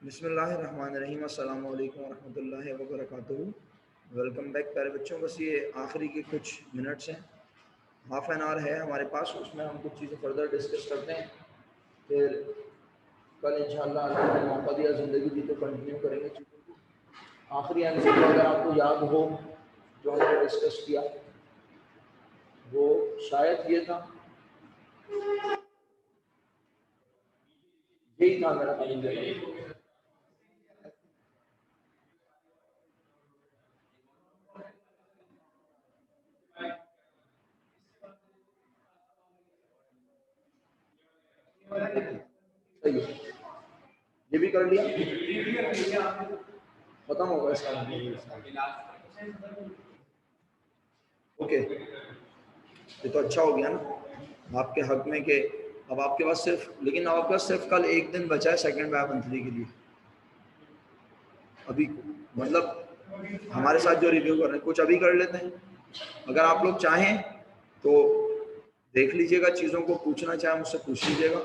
बिस्मिल्लाहिर्रहमानिर्रहीम, अस्सलामु अलैकुम वरहमतुल्लाहि वबरकातुहू। वेलकम बैक प्यारे बच्चों। बस ये आखिरी के कुछ मिनट्स हैं, हाफ एन आवर है हमारे पास, उसमें हम कुछ चीज़ें फर्दर डिस्कस करते हैं। फिर कल इंशाअल्लाह अल्लाह ने मौका दिया, ज़िंदगी दी तो कंटिन्यू करेंगे चीज़ों को। आखिरी एमसीक्यू अगर आपको याद हो जो हमने डिस्कस किया, वो शायद ये था, यही था मेरा कमेंट। सही है, ये भी कर लिया, खत्म होगा इसका ओके। ये तो अच्छा हो गया ना आपके हक में कि अब आपके पास सिर्फ, लेकिन आपके पास सिर्फ कल एक दिन बचा है सेकंड बाय मंथली के लिए। अभी मतलब हमारे साथ जो रिव्यू कर रहे हैं कुछ अभी कर लेते हैं। अगर आप लोग चाहें तो देख लीजिएगा, चीज़ों को पूछना चाहे मुझसे पूछ लीजिएगा।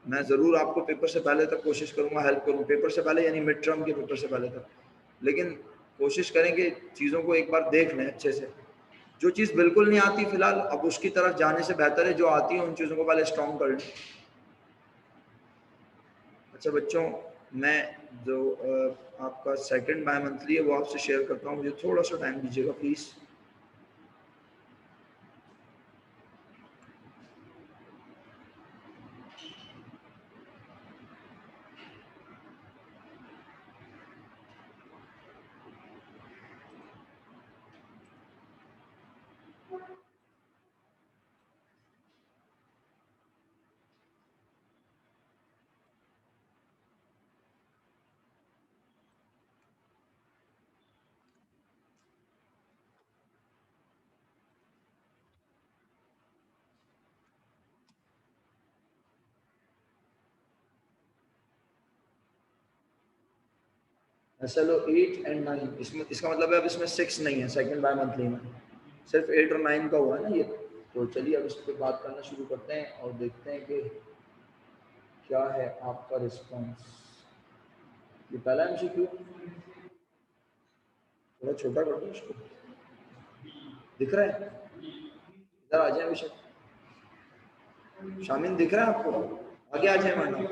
मैं ज़रूर आपको पेपर से पहले तक कोशिश करूँगा हेल्प करूँ, पेपर से पहले यानी मिड टर्म के पेपर से पहले तक। लेकिन कोशिश करेंगे चीज़ों को एक बार देख लें अच्छे से। जो चीज़ बिल्कुल नहीं आती फिलहाल, अब उसकी तरफ जाने से बेहतर है जो आती है उन चीज़ों को पहले स्ट्रॉन्ग कर लें। अच्छा बच्चों, मैं जो आपका सेकंड बाय मंथली है वो आपसे शेयर करता हूँ, मुझे थोड़ा सा टाइम दीजिएगा प्लीज़। SLO 8 and 9, इसमें इसका मतलब है अब इसमें 6 नहीं है सेकंड बाय मंथली में, सिर्फ 8 और 9 का हुआ है ना ये। तो चलिए अब इस पर बात करना शुरू करते हैं और देखते हैं कि क्या है आपका रिस्पॉन्स। ये पहला एमसीक्यू थोड़ा छोटा कर दो इसको, दिख रहा है? इधर आ जाए विषय, शामिल दिख रहा है आपको? आगे आ जाए मैडम,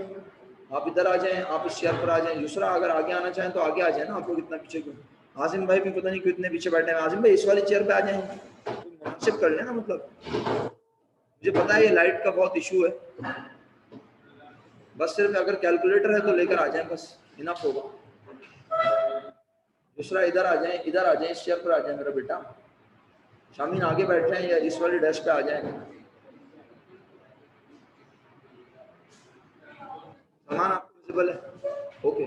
आप इधर आ जाएं, आप इस चेयर पर आ जाएं। दूसरा अगर आगे आना चाहें तो आगे आ जाए ना, आप लोग इतना पीछे क्यों? आसिम भाई भी पता नहीं क्यों इतने पीछे बैठे हैं। आसिम भाई इस वाली चेयर पे आ जाएं, मुनासिब कर लेना। मतलब मुझे पता है ये लाइट का बहुत इशू है, बस सिर्फ अगर कैलकुलेटर है तो लेकर आ जाएं, बस इनफ होगा। दूसरा इधर आ जाएं, इधर आ जाएं, इस चेयर पर आ जाए मेरा बेटा। शामीन आगे बैठ जाएं या इस वाली डेस्क पे आ जाएं। सामान आपको विजिबल है? ओके,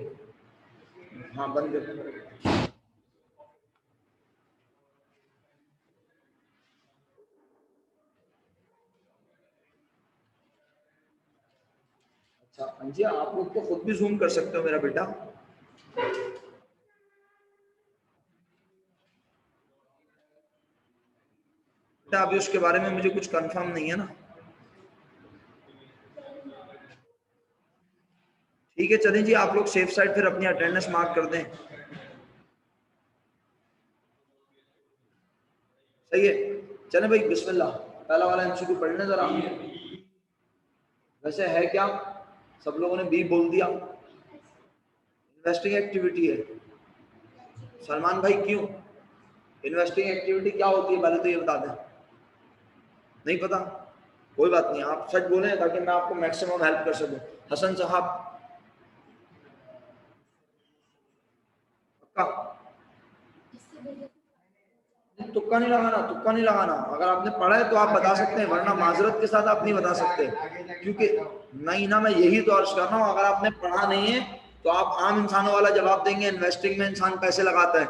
हाँ बंद कर। अच्छा अंजिया, आप लोग तो खुद भी जूम कर सकते हो मेरा बेटा। बेटा अभी उसके बारे में मुझे कुछ कंफर्म नहीं है ना। ठीक है चलें जी, आप लोग सेफ साइड फिर अपनी अटेंडेंस मार्क कर दें। सही है, चलें भाई बिस्मिल्लाह, पहला वाला एमसीक्यू पढ़ लें जरा। वैसे है क्या, सब लोगों ने बी बोल दिया, इन्वेस्टिंग एक्टिविटी है। सलमान भाई क्यों? इन्वेस्टिंग एक्टिविटी क्या होती है पहले तो ये बता दें। नहीं पता? कोई बात नहीं, आप सच बोलें ताकि मैं आपको मैक्सिमम हेल्प कर सकूं। हसन साहब पक्का? तुक्का नहीं लगाना, तुक्का नहीं लगाना। अगर आपने पढ़ा है तो आप बता सकते हैं, वरना माजरत के साथ आप नहीं बता सकते। क्योंकि नहीं ना, मैं यही तो अर्ज कर रहा हूँ, अगर आपने पढ़ा नहीं है तो आप आम इंसानों वाला जवाब देंगे, इन्वेस्टिंग में इंसान पैसे लगाता है,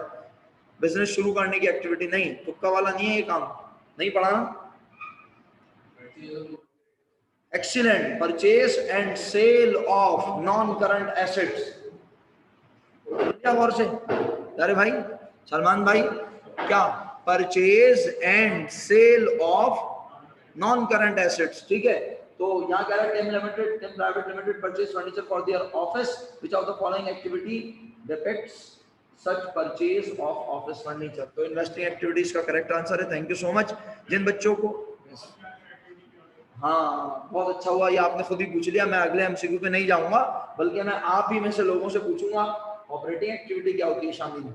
बिजनेस शुरू करने की एक्टिविटी नहीं। तुक्का वाला नहीं है ये काम, नहीं पढ़ा ना? Excellent, purchase and sale of non current assets. क्या गौर से? अरे भाई सलमान भाई, क्या? Purchase and sale of non current assets, ठीक है। तो यहाँ कह रहा है Tim limited, Tim private limited purchase furniture for their office, which of the following activity depicts such purchase of office furniture. तो इन्वेस्टिंग एक्टिविटीज का करेक्ट आंसर है। थैंक यू सो मच जिन बच्चों को, हाँ बहुत अच्छा हुआ ये आपने खुद ही पूछ लिया। मैं अगले एमसीक्यू पे नहीं जाऊंगा, बल्कि मैं आप ही में से लोगों से पूछूंगा ऑपरेटिंग एक्टिविटी क्या होती है शामिल।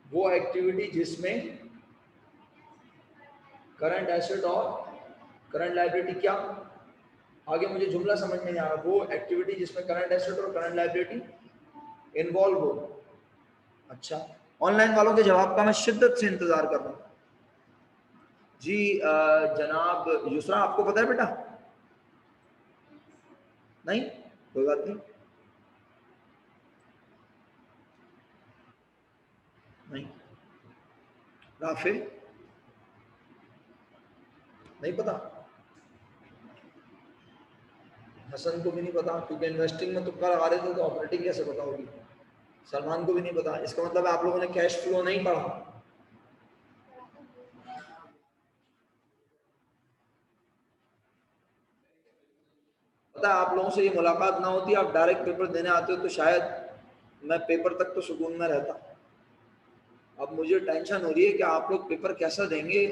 वो एक्टिविटी जिसमें करंट एसेट और करंट लायबिलिटी, क्या आगे मुझे जुमला समझ में नहीं आ रहा, वो एक्टिविटी जिसमें करंट एसेट और करंट लायबिलिटी इन्वॉल्व हो। अच्छा, ऑनलाइन वालों के जवाब का मैं शिद्दत से इंतजार कर रहा हूँ जी। जनाब युसरा, आपको पता है बेटा? नहीं, कोई बात नहीं, नहीं। राफे, नहीं पता? हसन को भी नहीं पता, क्योंकि इन्वेस्टिंग में तुक्का लगा रहे थे, तो ऑपरेटिंग कैसे पता होगी? सलमान को भी नहीं पता। इसका मतलब आप लोगों ने कैश फ्लो नहीं पढ़ा। पता है, आप लोगों से ये मुलाकात ना होती, आप डायरेक्ट पेपर देने आते हो, तो शायद मैं पेपर तक तो सुकून में रहता। अब मुझे टेंशन हो रही है कि आप लोग पेपर कैसा देंगे,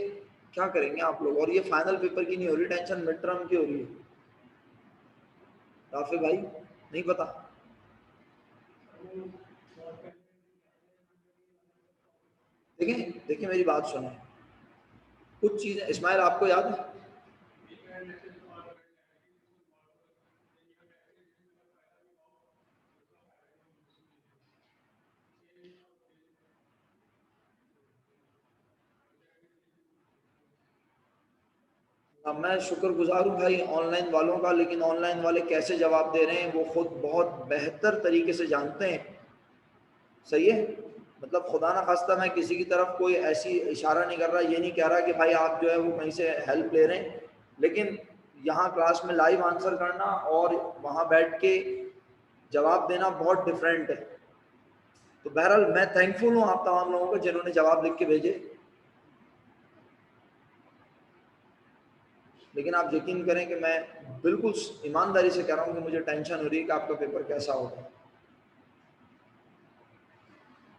क्या करेंगे आप लोग। और ये फाइनल पेपर की नहीं हो रही टेंशन, मिड टर्म की हो रही है। राफे भाई नहीं पता? देखिए देखिए मेरी बात सुने, कुछ चीजें इस्माइल आपको याद है? मैं शुक्रगुजार हूँ भाई ऑनलाइन वालों का, लेकिन ऑनलाइन वाले कैसे जवाब दे रहे हैं वो खुद बहुत बेहतर तरीके से जानते हैं। सही है, मतलब खुदा ना खास्ता मैं किसी की तरफ कोई ऐसी इशारा नहीं कर रहा, ये नहीं कह रहा कि भाई आप जो है वो कहीं से हेल्प ले रहे हैं, लेकिन यहाँ क्लास में लाइव आंसर करना और वहाँ बैठ के जवाब देना बहुत डिफरेंट है। तो बहरहाल मैं थैंकफुल हूँ आप तमाम लोगों को जिन्होंने जवाब लिख के भेजे, लेकिन आप यकीन करें कि मैं बिल्कुल ईमानदारी से कह रहा हूँ कि मुझे टेंशन हो रही है कि आपका पेपर कैसा होगा।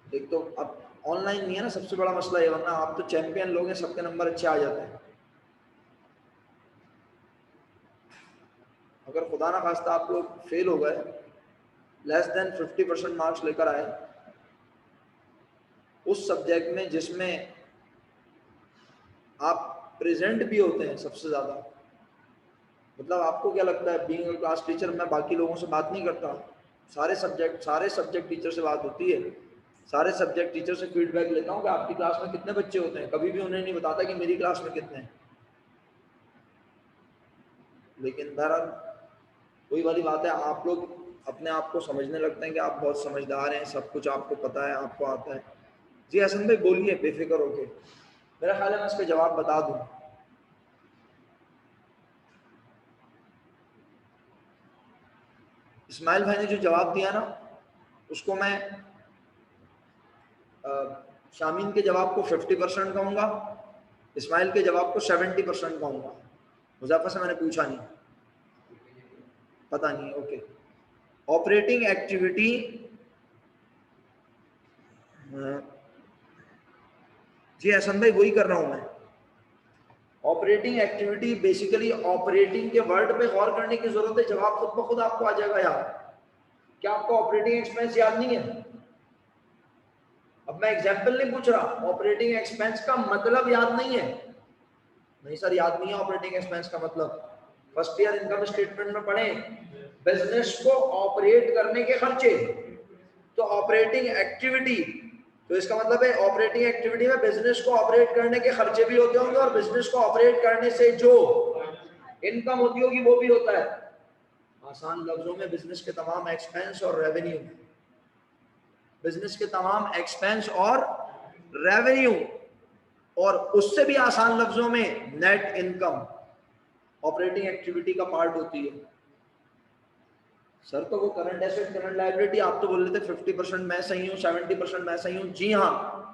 एक तो अब ऑनलाइन नहीं है ना सबसे बड़ा मसला ये, वरना आप तो चैंपियन लोग हैं, सबके नंबर अच्छे आ जाते हैं। अगर खुदा ना खास्ता आप लोग फेल हो गए, लेस देन 50% मार्क्स लेकर आए उस सब्जेक्ट में जिसमें आप प्रेजेंट भी होते हैं सबसे ज्यादा, मतलब आपको क्या लगता है बीइंग अ क्लास टीचर मैं बाकी लोगों से बात नहीं करता, सारे सब्जेक्ट टीचर से बात होती है, सारे सब्जेक्ट टीचर से फीडबैक लेता हूँ कि आपकी क्लास में कितने बच्चे होते हैं, कभी भी उन्हें नहीं बताता कि मेरी क्लास में कितने हैं। लेकिन बहरहाल वही वाली बात है, आप लोग अपने आप को समझने लगते हैं कि आप बहुत समझदार हैं, सब कुछ आपको पता है, आपको आता है। जी हसन भाई बोलिए बेफिक्र होके, मेरा ख्याल है मैं इसका जवाब बता दूं। इस्माइल भाई ने जो जवाब दिया ना उसको मैं शामीन के जवाब को 50% कहूंगा, इस्माइल के जवाब को 70% कहूंगा। मुज़फ़्फ़र से मैंने पूछा नहीं, पता नहीं। ओके, ऑपरेटिंग एक्टिविटी, जी हसन भाई वही कर रहा हूं मैं। ऑपरेटिंग एक्टिविटी बेसिकली ऑपरेटिंग के वर्ड पे गौर करने की जरूरत है, जवाब खुद ब खुद आपको आ जाएगा यार। क्या आपको ऑपरेटिंग एक्सपेंस याद नहीं है? अब मैं एग्जांपल नहीं पूछ रहा, ऑपरेटिंग एक्सपेंस का मतलब याद नहीं है? नहीं सर याद नहीं है ऑपरेटिंग एक्सपेंस का मतलब। फर्स्ट ईयर इनकम स्टेटमेंट में पढ़े, बिजनेस को ऑपरेट करने के खर्चे, तो ऑपरेटिंग एक्टिविटी, तो इसका मतलब है ऑपरेटिंग एक्टिविटी में बिजनेस को ऑपरेट करने के खर्चे भी होते होंगे और बिजनेस को ऑपरेट करने से जो इनकम होती होगी वो भी होता है। आसान लफ्जों में बिजनेस के तमाम एक्सपेंस और रेवेन्यू, बिजनेस के तमाम एक्सपेंस और रेवेन्यू, और उससे भी आसान लफ्जों में नेट इनकम ऑपरेटिंग एक्टिविटी का पार्ट होती है। सर तो वो करंट एसेट करंट लायबिलिटी आप तो बोल रहे थे 50% मैं सही हूँ 70% मैं सही हूँ, जी हाँ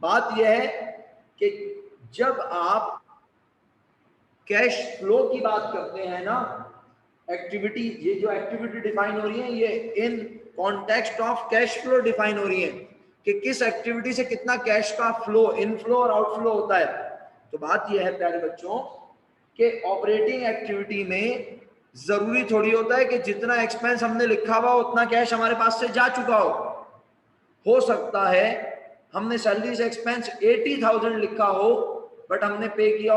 बात यह है कि जब आप कैश फ्लो की बात करते हैं ना, एक्टिविटी, ये जो एक्टिविटी डिफाइन हो रही है ये in context of cash flow define हो रही है कि किस एक्टिविटी से कितना कैश का फ्लो, इनफ्लो और आउटफ्लो होता है। तो बात यह है प्यारे बच्चों कि ऑपरेटिंग एक्टिविटी में जरूरी थोड़ी होता है कि जितना एक्सपेंस हमने लिखा हुआ उतना कैश हमारे पास से जा चुका हो सकता है हमने सैलरी से एक्सपेंस 80,000 लिखा हो बट हमने पे किया हो